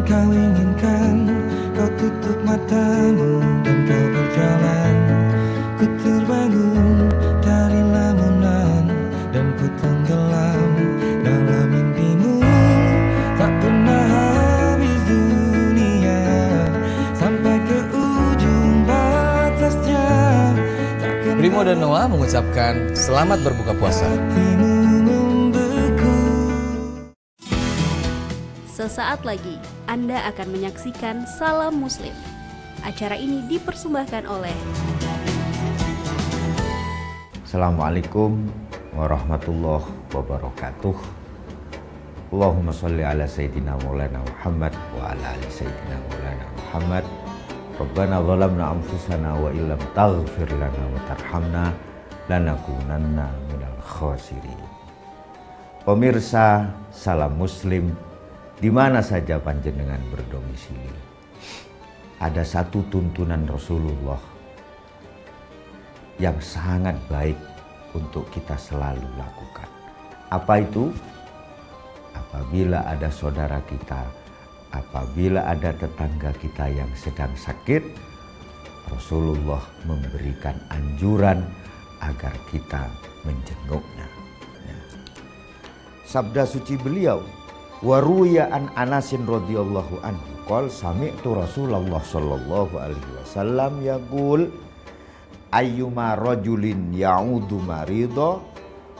kau inginkan, kau tutup matamu dan kau berjalan. Ku terbangun dari lamunan dan ku tenggelam dalam mimpimu. Tak pernah habis dunia sampai ke ujung batasnya. Primo dan Noah mengucapkan selamat berbuka puasa. Sesaat lagi Anda akan menyaksikan Salam Muslim. Acara ini dipersembahkan oleh Assalamualaikum warahmatullahi wabarakatuh. Allahumma sholli ala Sayyidina Maulana Muhammad wa ala ali Sayyidina Maulana Muhammad. Rabbana zalamna anfusana wa illam taghfir lana wa tarhamna lanakunanna minal khasirin. Pemirsa Salam Muslim, di mana saja panjenengan berdomisili, ada satu tuntunan Rasulullah yang sangat baik untuk kita selalu lakukan. Apa itu? Apabila ada saudara kita, apabila ada tetangga kita yang sedang sakit, Rasulullah memberikan anjuran agar kita menjenguknya. Sabda suci beliau, wa ruya an Anasin radhiyallahu anhu qol sami'tu Rasulullah sallallahu alaihi wasallam yaqul ayyuma rajulin ya'udu maridha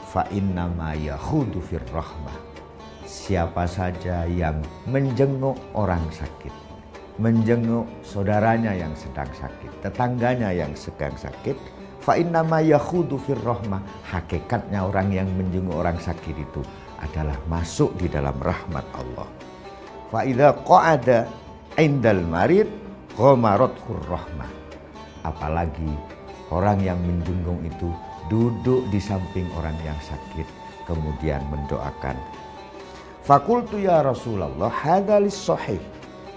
fa inna ma yakhudu fir rahmah. Siapa saja yang menjenguk orang sakit, menjenguk saudaranya yang sedang sakit, tetangganya yang sedang sakit, fa inna ma yakhudu fir rahmah, hakikatnya orang yang menjenguk orang sakit itu adalah masuk di dalam rahmat Allah. Fa idza qa'ada indal marid ghamarathu rahmah. Apalagi orang yang menjenguk itu duduk di samping orang yang sakit kemudian mendoakan. Fakultu ya Rasulullah hadza lis-sahih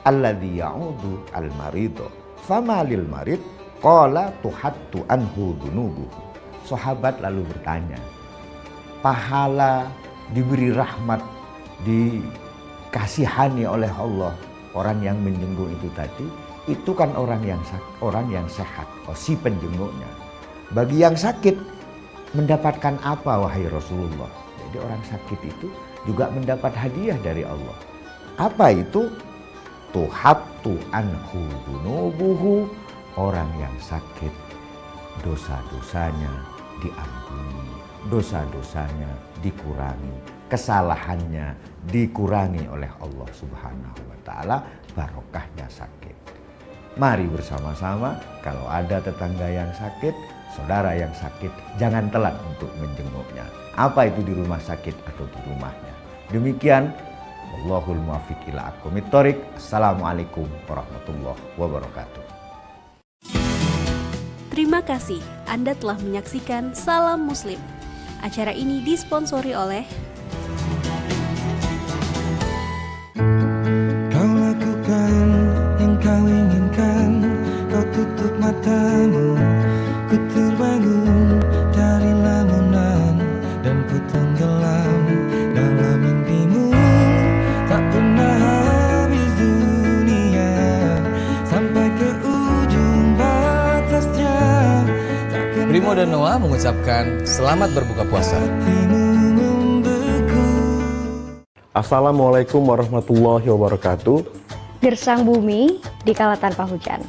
alladhi ya'udu al-maridha fama lil marid qala tuhattu anhu dunubuhu. Sahabat lalu bertanya, pahala, diberi rahmat, dikasihani oleh Allah orang yang menjenguk itu tadi, itu kan orang yang sehat, si penjenguknya. Bagi yang sakit mendapatkan apa wahai Rasulullah? Jadi orang sakit itu juga mendapat hadiah dari Allah. Apa itu? Tuhattu anhu dunubuhu, orang yang sakit dosa-dosanya diampuni, dosa-dosanya dikurangi, kesalahannya dikurangi oleh Allah Subhanahu wa taala, barokahnya sakit. Mari bersama-sama, kalau ada tetangga yang sakit, saudara yang sakit, jangan telat untuk menjenguknya. Apa itu di rumah sakit atau di rumahnya. Demikian, wallahul muwaffiq ila aqwamit thoriq. Assalamualaikum warahmatullahi wabarakatuh. Terima kasih Anda telah menyaksikan Salam Muslim. Acara ini disponsori oleh Kau lakukan yang kau inginkan, kau tutup matamu. Ku terbangun dari lamunan dan ku tenggelam dalam mimpimu. Tak pernah habis dunia sampai ke ujung batasnya. Primo dan Noah mengucapkan selamat berbuka puasa. Assalamualaikum warahmatullahi wabarakatuh. Gersang bumi dikala tanpa hujan.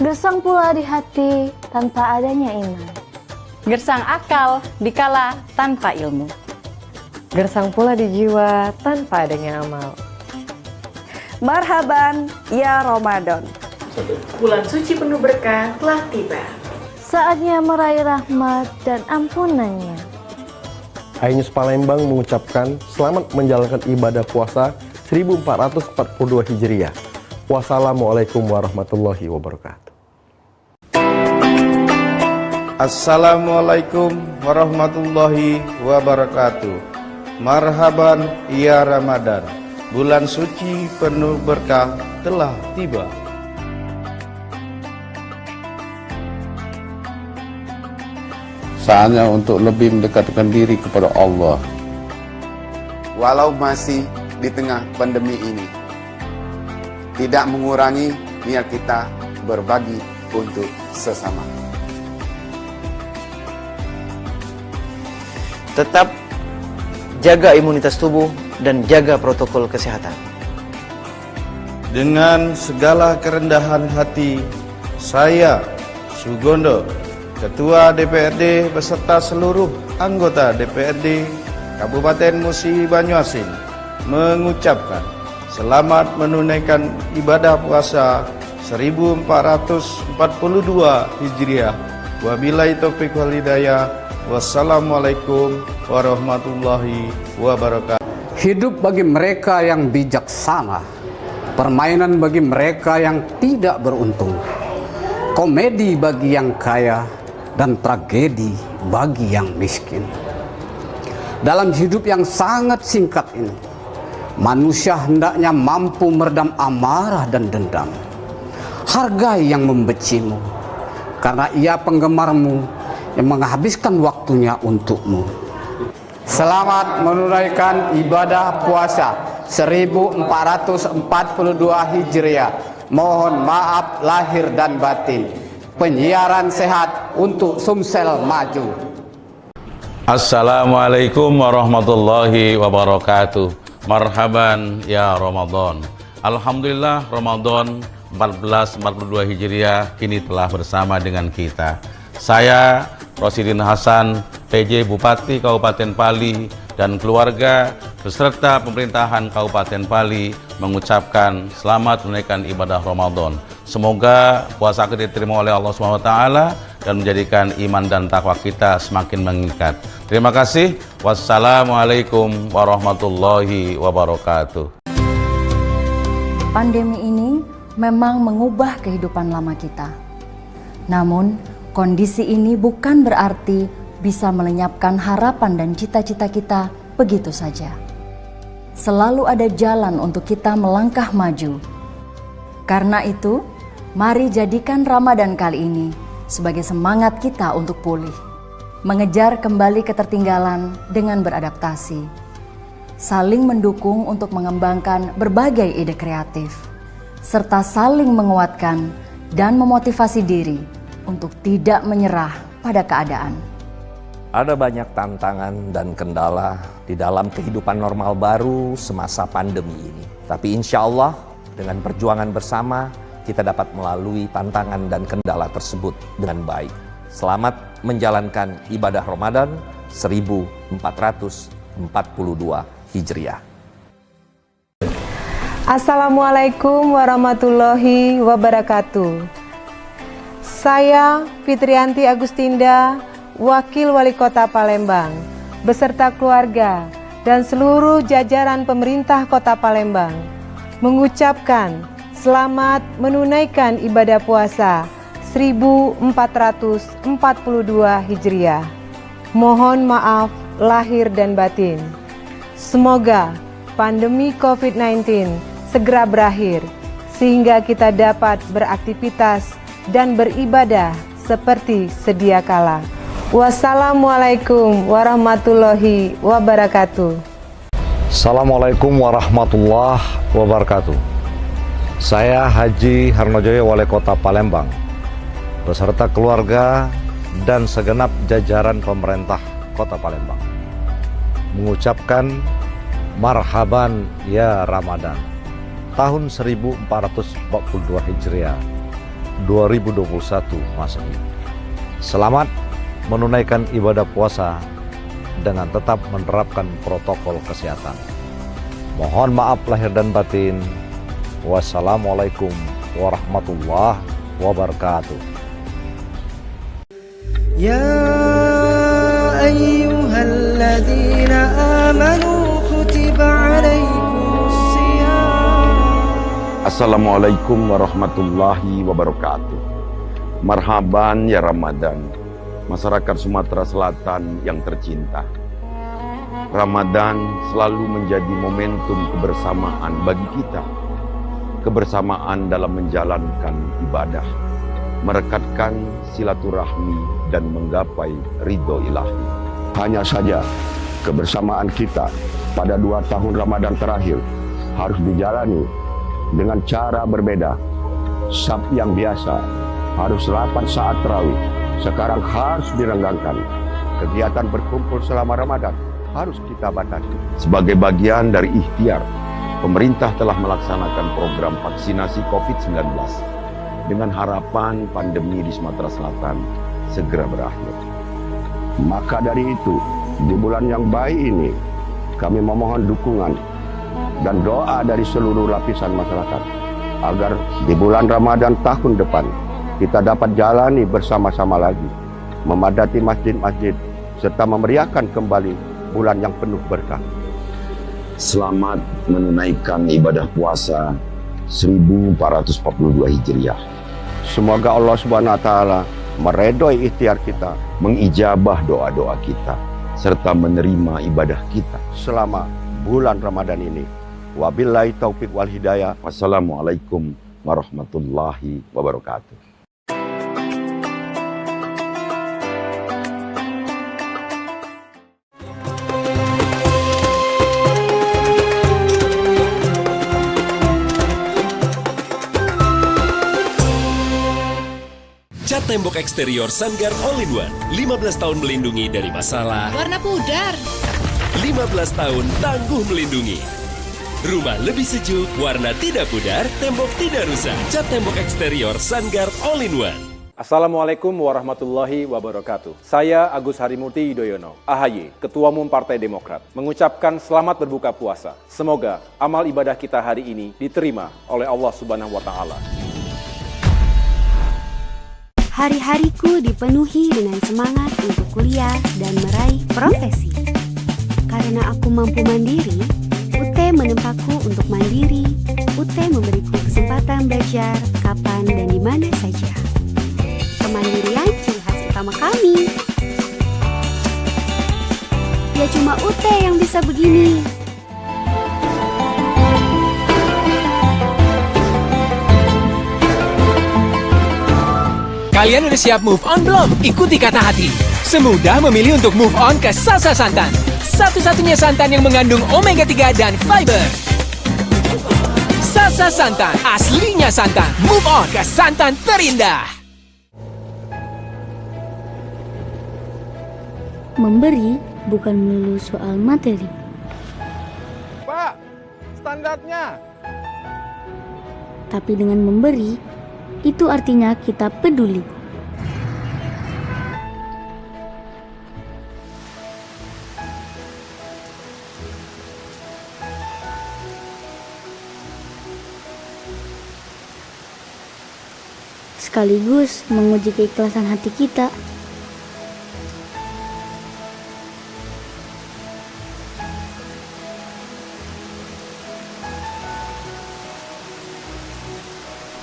Gersang pula di hati tanpa adanya iman. Gersang akal dikala tanpa ilmu. Gersang pula di jiwa tanpa adanya amal. Marhaban ya Ramadan. Bulan suci penuh berkah telah tiba. Saatnya meraih rahmat dan ampunannya. iNews Palembang mengucapkan selamat menjalankan ibadah puasa 1442 Hijriah. Wassalamualaikum warahmatullahi wabarakatuh. Assalamualaikum warahmatullahi wabarakatuh. Marhaban ya Ramadan. Bulan suci penuh berkah telah tiba. Saatnya untuk lebih mendekatkan diri kepada Allah. Walau masih di tengah pandemi ini, tidak mengurangi niat kita berbagi untuk sesama. Tetap jaga imunitas tubuh dan jaga protokol kesehatan. Dengan segala kerendahan hati, saya, Sugondo, Ketua DPRD beserta seluruh anggota DPRD Kabupaten Musi Banyuasin mengucapkan selamat menunaikan ibadah puasa 1442 Hijriah. Wabillahi taufiq wal hidayah. Wassalamualaikum warahmatullahi wabarakatuh. Hidup bagi mereka yang bijaksana, permainan bagi mereka yang tidak beruntung, komedi bagi yang kaya, dan tragedi bagi yang miskin. Dalam hidup yang sangat singkat ini, manusia hendaknya mampu meredam amarah dan dendam. Hargai yang membencimu, karena ia penggemarmu yang menghabiskan waktunya untukmu. Selamat menunaikan ibadah puasa 1442 Hijriah. Mohon maaf lahir dan batin. Penyiaran sehat untuk Sumsel maju. Assalamualaikum warahmatullahi wabarakatuh. Marhaban ya Ramadan. Alhamdulillah Ramadan 1442 Hijriah kini telah bersama dengan kita. Saya Rosidin Hasan, PJ Bupati Kabupaten Pali dan keluarga beserta pemerintahan Kabupaten Pali mengucapkan selamat menunaikan ibadah Ramadan. Semoga puasa kita diterima oleh Allah SWT dan menjadikan iman dan takwa kita semakin mengikat. Terima kasih. Wassalamualaikum warahmatullahi wabarakatuh. Pandemi ini memang mengubah kehidupan lama kita. Namun, kondisi ini bukan berarti bisa melenyapkan harapan dan cita-cita kita begitu saja. Selalu ada jalan untuk kita melangkah maju. Karena itu, mari jadikan Ramadan kali ini sebagai semangat kita untuk pulih, mengejar kembali ketertinggalan dengan beradaptasi, saling mendukung untuk mengembangkan berbagai ide kreatif, serta saling menguatkan dan memotivasi diri untuk tidak menyerah pada keadaan. Ada banyak tantangan dan kendala di dalam kehidupan normal baru semasa pandemi ini. Tapi insya Allah dengan perjuangan bersama kita dapat melalui tantangan dan kendala tersebut dengan baik. Selamat menjalankan ibadah Ramadan 1442 Hijriah. Assalamualaikum warahmatullahi wabarakatuh. Saya Fitrianti Agustinda, Wakil Wali Kota Palembang, beserta keluarga dan seluruh jajaran pemerintah Kota Palembang, mengucapkan selamat menunaikan ibadah puasa 1442 Hijriah. Mohon maaf lahir dan batin. Semoga pandemi COVID-19 segera berakhir, sehingga kita dapat beraktivitas dan beribadah seperti sedia kala. Wassalamualaikum warahmatullahi wabarakatuh. Assalamualaikum warahmatullahi wabarakatuh. Saya Haji Harnojoyo, Wali Kota Palembang, beserta keluarga dan segenap jajaran pemerintah Kota Palembang, mengucapkan marhaban ya Ramadan tahun 1442 Hijriah 2021 Masehi. Selamat menunaikan ibadah puasa dengan tetap menerapkan protokol kesehatan. Mohon maaf lahir dan batin. Wassalamualaikum warahmatullahi wabarakatuh. Ya ayyuhalladzina amanu kutiba alaikumus siyam. Assalamualaikum warahmatullahi wabarakatuh. Marhaban ya Ramadan, masyarakat Sumatera Selatan yang tercinta. Ramadan selalu menjadi momentum kebersamaan bagi kita. Kebersamaan dalam menjalankan ibadah, merekatkan silaturahmi dan menggapai ridho ilahi. Hanya saja kebersamaan kita pada 2 tahun Ramadan terakhir harus dijalani dengan cara berbeda. Sabtu yang biasa harus 8 saat tarawih, sekarang harus direnggangkan. Kegiatan berkumpul selama Ramadan harus kita batasi. Sebagai bagian dari ikhtiar, pemerintah telah melaksanakan program vaksinasi COVID-19 dengan harapan pandemi di Sumatera Selatan segera berakhir. Maka dari itu, di bulan yang baik ini, kami memohon dukungan dan doa dari seluruh lapisan masyarakat agar di bulan Ramadan tahun depan kita dapat jalani bersama-sama lagi, memadati masjid-masjid, serta memeriahkan kembali bulan yang penuh berkah. Selamat menunaikan ibadah puasa 1442 Hijriah. Semoga Allah Subhanahu wa taala meredoi ikhtiar kita, mengijabah doa-doa kita, serta menerima ibadah kita selama bulan Ramadan ini. Wabillahi taufiq wal hidayah. Wassalamualaikum warahmatullahi wabarakatuh. Cat tembok eksterior Sanggar All-in-One. 15 tahun melindungi dari masalah. Warna pudar. 15 tahun tangguh melindungi. Rumah lebih sejuk, warna tidak pudar, tembok tidak rusak. Cat tembok eksterior Sanggar All-in-One. Assalamualaikum warahmatullahi wabarakatuh. Saya Agus Harimurti Yudhoyono, AHY, Ketua Umum Partai Demokrat, mengucapkan selamat berbuka puasa. Semoga amal ibadah kita hari ini diterima oleh Allah Subhanahu wa taala. Hari-hariku dipenuhi dengan semangat untuk kuliah dan meraih profesi. Karena aku mampu mandiri, UT menempatku untuk mandiri. UT memberiku kesempatan belajar kapan dan di mana saja. Kemandirian ciri khas utama kami. Ya cuma UT yang bisa begini. Kalian udah siap move on belum? Ikuti kata hati. Semudah memilih untuk move on ke Sasa Santan. Satu-satunya santan yang mengandung omega 3 dan fiber. Sasa Santan, aslinya santan. Move on ke santan terindah. Memberi bukan melulu soal materi. Pak, standarnya. Tapi dengan memberi, itu artinya kita peduli. Sekaligus menguji keikhlasan hati kita.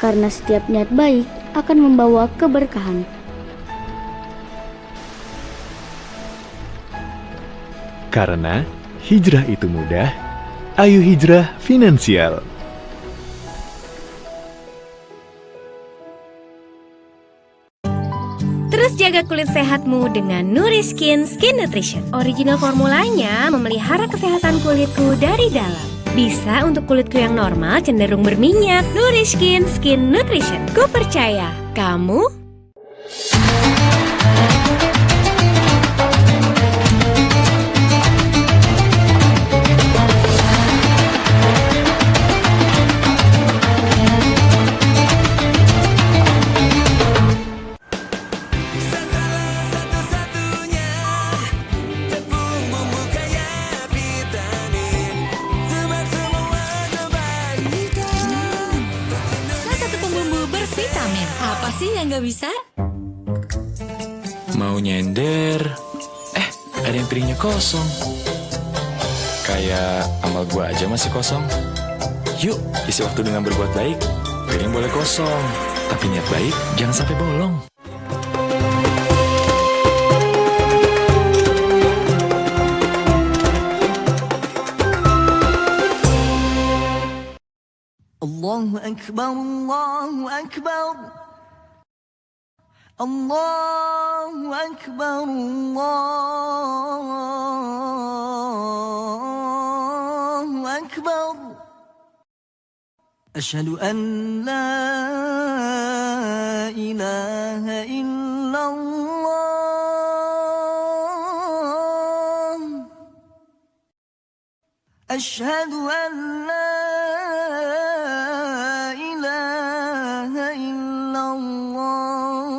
Karena setiap niat baik akan membawa keberkahan. Karena hijrah itu mudah, ayo hijrah finansial. Terus jaga kulit sehatmu dengan Nuriskin Skin Nutrition. Original formulanya memelihara kesehatan kulitku dari dalam. Bisa untuk kulitku yang normal cenderung berminyak. Nuriskin Skin Nutrition. Ku percaya. Kamu? Nggak bisa? Mau nyender, ada yang piringnya kosong. Kayak amal gua aja masih kosong. Yuk, isi waktu dengan berbuat baik. Piring boleh kosong, tapi niat baik jangan sampai bolong. Allahu Akbar, Allahu Akbar. Allahu Akbar, Allahu Akbar. أشهد أن لا إله إلا الله أشهد أن لا إله إلا الله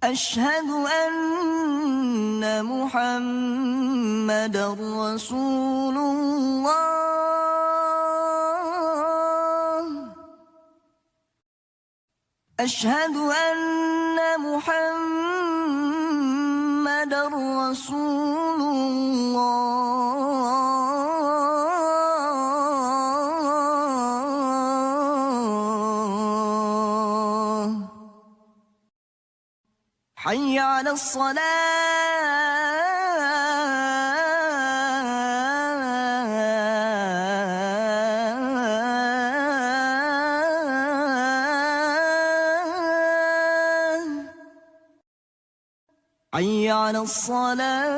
أشهد أن محمد رسول الله أشهد أن محمد رسول الله حي على الصلاة حي على الصلاة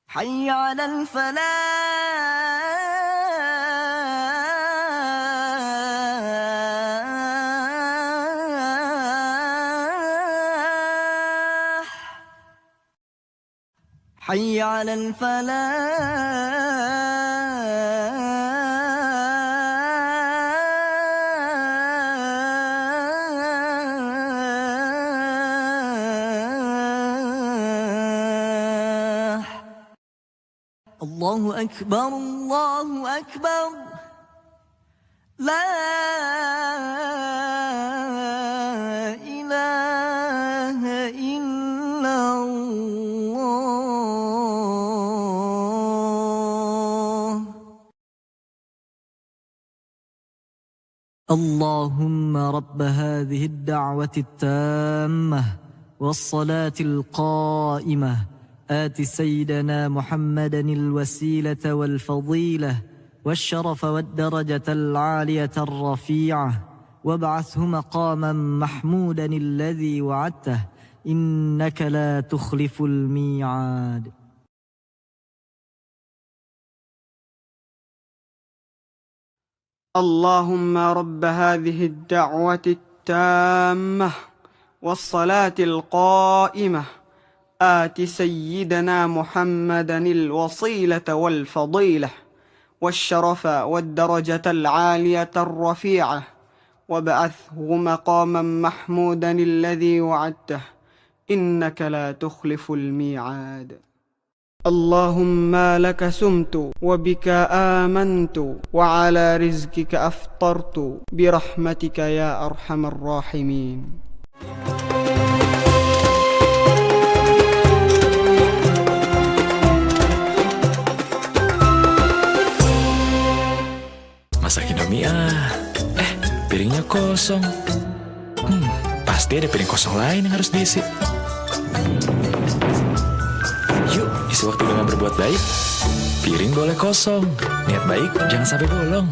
حي على الفلاح حي على الفلاح الله أكبر الله أكبر لا إله إلا الله اللهم رب هذه الدعوة التامة والصلاة القائمة آت سيدنا محمدا الوسيلة والفضيلة والشرف والدرجة العالية الرفيعة وابعثه مقاما محمودا الذي وعدته إنك لا تخلف الميعاد اللهم رب هذه الدعوة التامة والصلاة القائمة آت سيدنا محمدا الوسيلة والفضيلة والشرف والدرجة العالية الرفيعة وابعثه مقاما محمودا الذي وعدته إنك لا تخلف الميعاد اللهم لك سمت وبك آمنت وعلى رزقك أفطرت برحمتك يا أرحم الراحمين Masak Indomie piringnya kosong. Pasti ada piring kosong lain yang harus diisi. Yuk, isi waktu dengan berbuat baik. Piring boleh kosong, niat baik jangan sampai bolong.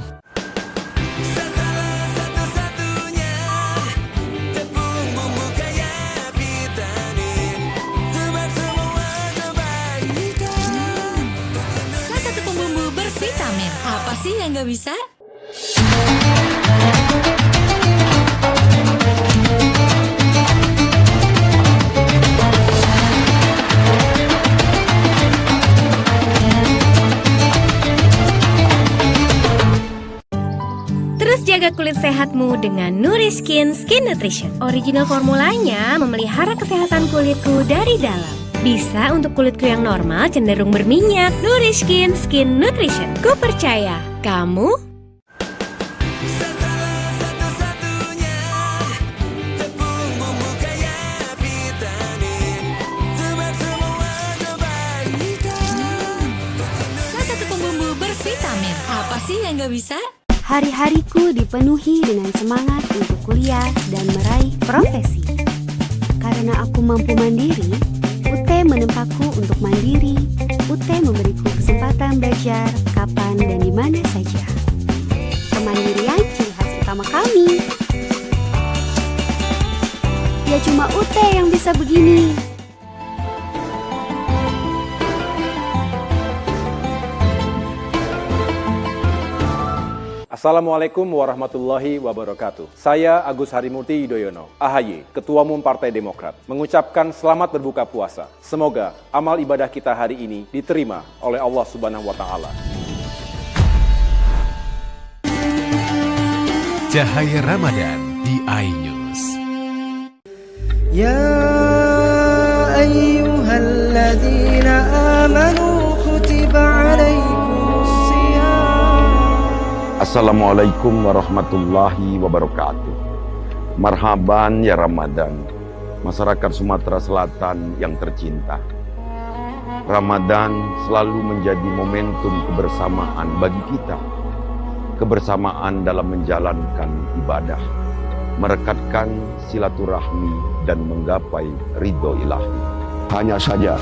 Salah satu pembumbu bervitamin. Apa sih yang nggak bisa? Terus jaga kulit sehatmu dengan Nuriskin Skin Nutrition. Original formulanya memelihara kesehatan kulitku dari dalam. Bisa untuk kulitku yang normal cenderung berminyak. Nuriskin Skin Nutrition. Ku percaya, kamu Apa sih yang nggak bisa? Hari-hariku dipenuhi dengan semangat untuk kuliah dan meraih profesi. Karena aku mampu mandiri, UT menempaku untuk mandiri. UT memberiku kesempatan belajar kapan dan di mana saja. Kemandirian ciri khas utama kami. Ya cuma UT yang bisa begini. Assalamualaikum warahmatullahi wabarakatuh. Saya Agus Harimurti Yudhoyono, AHY, Ketua Umum Partai Demokrat, mengucapkan selamat berbuka puasa. Semoga amal ibadah kita hari ini diterima oleh Allah Subhanahu wa Ta'ala. Cahaya Ramadan di iNews. Ya ayyuhalladzina amanu kutiba alaikumus siyam. Assalamualaikum warahmatullahi wabarakatuh. Marhaban ya Ramadan, masyarakat Sumatera Selatan yang tercinta. Ramadan selalu menjadi momentum kebersamaan bagi kita. Kebersamaan dalam menjalankan ibadah, merekatkan silaturahmi dan menggapai ridho ilahi. Hanya saja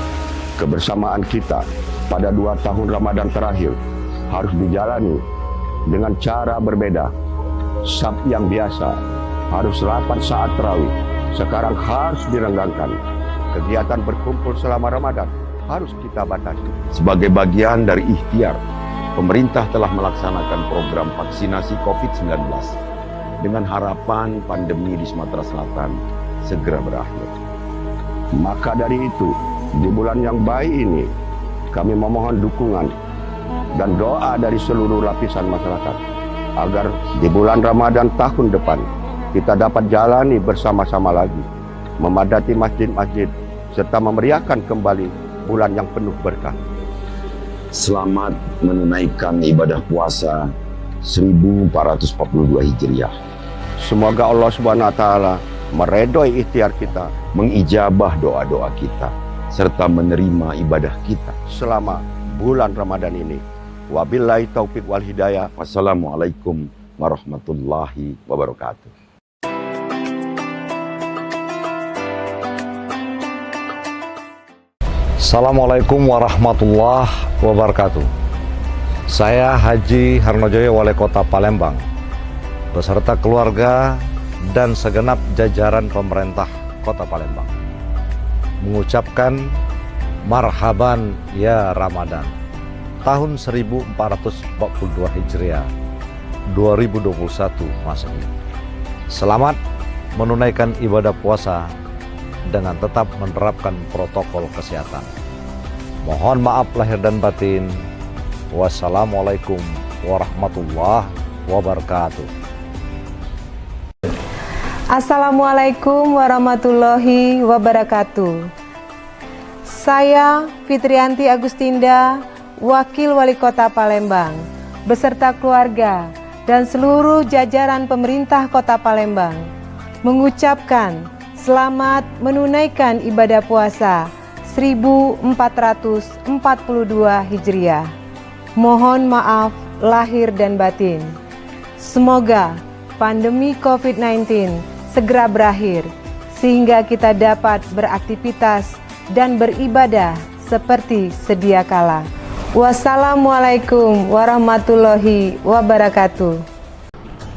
kebersamaan kita pada 2 tahun Ramadan terakhir harus dijalani dengan cara berbeda. Sabtu yang biasa harus rapat saat tarawih, sekarang harus direnggangkan. Kegiatan berkumpul selama Ramadan harus kita batasi. Sebagai bagian dari ikhtiar, pemerintah telah melaksanakan program vaksinasi COVID-19 dengan harapan pandemi di Sumatera Selatan segera berakhir. Maka dari itu, di bulan yang baik ini, kami memohon dukungan dan doa dari seluruh lapisan masyarakat agar di bulan Ramadan tahun depan kita dapat jalani bersama-sama lagi, memadati masjid-masjid, serta memeriahkan kembali bulan yang penuh berkah. Selamat menunaikan ibadah puasa 1442 Hijriah. Semoga Allah Subhanahu wa Ta'ala meredoi ikhtiar kita, mengijabah doa-doa kita, serta menerima ibadah kita selama bulan Ramadan ini. Wabillahi taufiq wal hidayah. Wassalamualaikum warahmatullahi wabarakatuh. Assalamualaikum warahmatullahi wabarakatuh. Saya Haji Harnojoyo, Wali Kota Palembang, beserta keluarga dan segenap jajaran pemerintah Kota Palembang, mengucapkan marhaban ya Ramadan tahun 1442 Hijriah 2021 Masehi. Selamat menunaikan ibadah puasa dengan tetap menerapkan protokol kesehatan. Mohon maaf lahir dan batin. Wassalamualaikum warahmatullahi wabarakatuh. Assalamualaikum warahmatullahi wabarakatuh. Saya Fitrianti Agustinda, Wakil Wali Kota Palembang, beserta keluarga dan seluruh jajaran pemerintah Kota Palembang, mengucapkan selamat menunaikan ibadah puasa 1442 Hijriah. Mohon maaf lahir dan batin. Semoga pandemi COVID-19 segera berakhir sehingga kita dapat beraktivitas dan beribadah seperti sedia kala. Wassalamualaikum warahmatullahi wabarakatuh.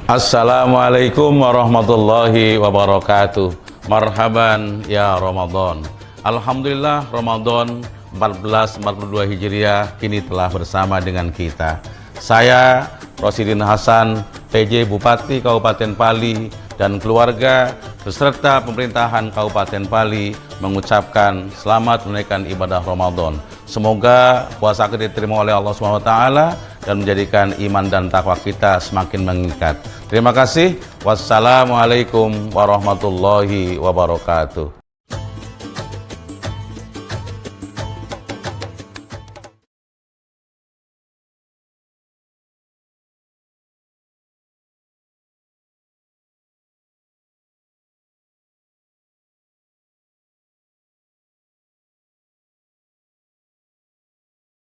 Assalamualaikum warahmatullahi wabarakatuh. Marhaban ya Ramadan. Alhamdulillah Ramadan 1442 Hijriah kini telah bersama dengan kita. Saya Rosidin Hasan, PJ Bupati Kabupaten Pali dan keluarga beserta pemerintahan Kabupaten Pali mengucapkan selamat menunaikan ibadah Ramadan. Semoga puasa kita diterima oleh Allah SWT dan menjadikan iman dan takwa kita semakin mengikat. Terima kasih. Wassalamualaikum warahmatullahi wabarakatuh.